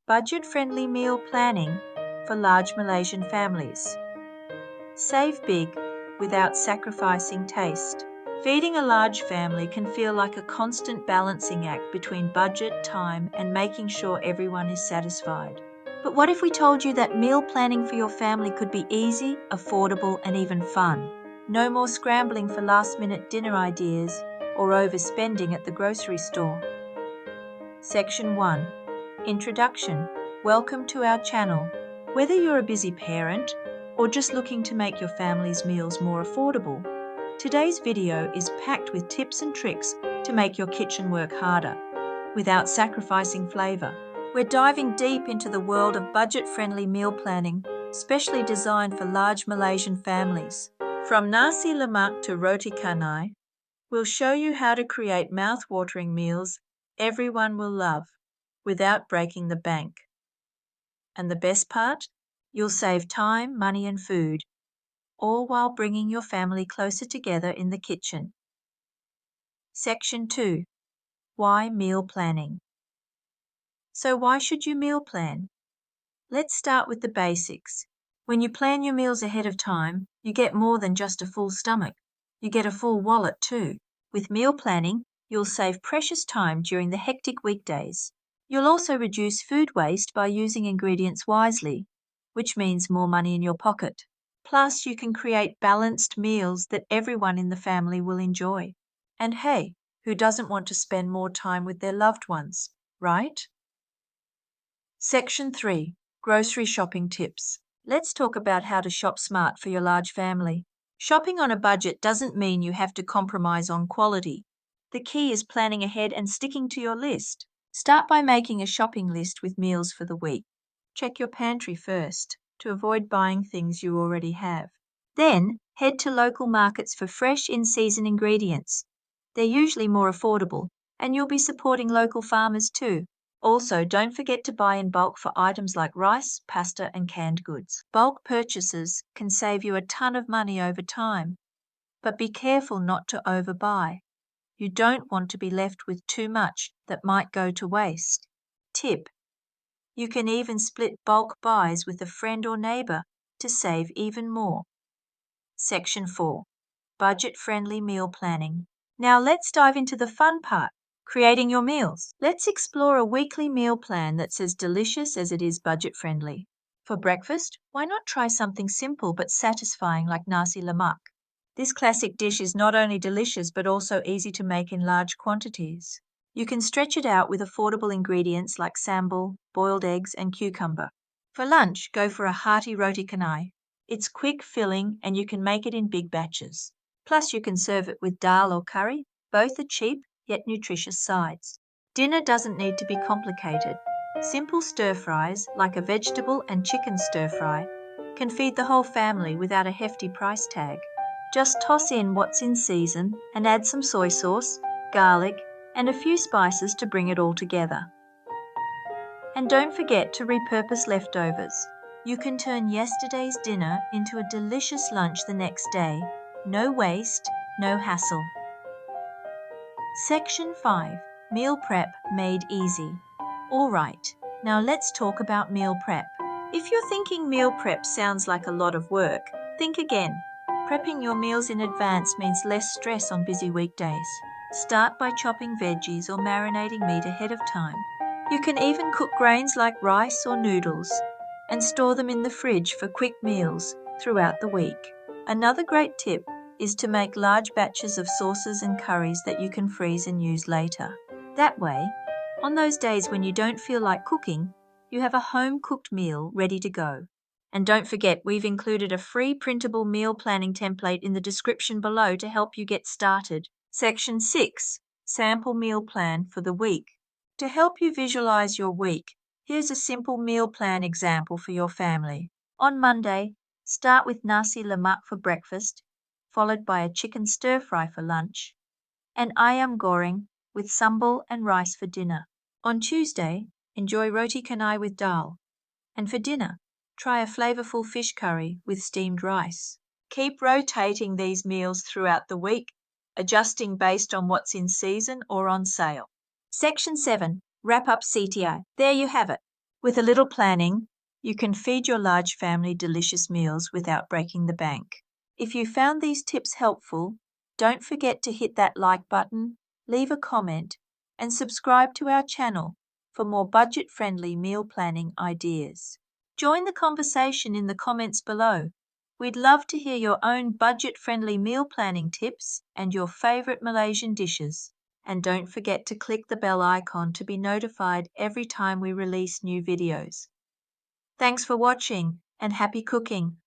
Budget-friendly meal planning for large Malaysian families. Save big without sacrificing taste. Feeding a large family can feel like a constant balancing act between budget, time, and making sure everyone is satisfied. But what if we told you that meal planning for your family could be easy, affordable, and even fun? No more scrambling for last-minute dinner ideas or overspending at the grocery store. Section 1. Introduction. Welcome to our channel. Whether you're a busy parent or just looking to make your family's meals more affordable, today's video is packed with tips and tricks to make your kitchen work harder without sacrificing flavor. We're diving deep into the world of budget-friendly meal planning, specially designed for large Malaysian families. From nasi lemak to roti canai, we'll show you how to create mouth-watering meals everyone will love without breaking the bank. And the best part? You'll save time, money, and food, all while bringing your family closer together in the kitchen. Section 2. Why meal planning? So why should you meal plan? Let's start with the basics. When you plan your meals ahead of time, you get more than just a full stomach. You get a full wallet too. With meal planning, you'll save precious time during the hectic weekdays. You'll also reduce food waste by using ingredients wisely, which means more money in your pocket. Plus, you can create balanced meals that everyone in the family will enjoy. And hey, who doesn't want to spend more time with their loved ones, right? Section 3. Grocery shopping tips. Let's talk about how to shop smart for your large family. Shopping on a budget doesn't mean you have to compromise on quality. The key is planning ahead and sticking to your list. Start by making a shopping list with meals for the week. Check your pantry first to avoid buying things you already have. Then, head to local markets for fresh in-season ingredients. They're usually more affordable, and you'll be supporting local farmers too. Also, don't forget to buy in bulk for items like rice, pasta, and canned goods. Bulk purchases can save you a ton of money over time, but be careful not to overbuy. You don't want to be left with too much that might go to waste. Tip: you can even split bulk buys with a friend or neighbor to save even more. Section 4. Budget-friendly meal planning. Now let's dive into the fun part. Creating your meals. Let's explore a weekly meal plan that's as delicious as it is budget-friendly. For breakfast, why not try something simple but satisfying like nasi lemak? This classic dish is not only delicious but also easy to make in large quantities. You can stretch it out with affordable ingredients like sambal, boiled eggs, and cucumber. For lunch, go for a hearty roti canai. It's quick, filling, and you can make it in big batches. Plus, you can serve it with dal or curry. Both are cheap yet nutritious sides. Dinner doesn't need to be complicated. Simple stir-fries, like a vegetable and chicken stir-fry, can feed the whole family without a hefty price tag. Just toss in what's in season and add some soy sauce, garlic, and a few spices to bring it all together. And don't forget to repurpose leftovers. You can turn yesterday's dinner into a delicious lunch the next day. No waste, no hassle. Section 5. Meal prep made easy. Alright, now let's talk about meal prep. If you're thinking meal prep sounds like a lot of work, think again. Prepping your meals in advance means less stress on busy weekdays. Start by chopping veggies or marinating meat ahead of time. You can even cook grains like rice or noodles and store them in the fridge for quick meals throughout the week. Another great tip is to make large batches of sauces and curries that you can freeze and use later. That way, on those days when you don't feel like cooking, you have a home-cooked meal ready to go. And don't forget, we've included a free printable meal planning template in the description below to help you get started. Section 6. Sample meal plan for the week. To help you visualize your week, here's a simple meal plan example for your family. On Monday, start with nasi lemak for breakfast, followed by a chicken stir-fry for lunch, and ayam goreng with sambal and rice for dinner. On Tuesday, enjoy roti canai with dal. And for dinner, try a flavorful fish curry with steamed rice. Keep rotating these meals throughout the week, adjusting based on what's in season or on sale. Section 7. Wrap up CTI. There you have it. With a little planning, you can feed your large family delicious meals without breaking the bank. If you found these tips helpful, don't forget to hit that like button, leave a comment, and subscribe to our channel for more budget-friendly meal planning ideas. Join the conversation in the comments below. We'd love to hear your own budget-friendly meal planning tips and your favorite Malaysian dishes. And don't forget to click the bell icon to be notified every time we release new videos. Thanks for watching and happy cooking!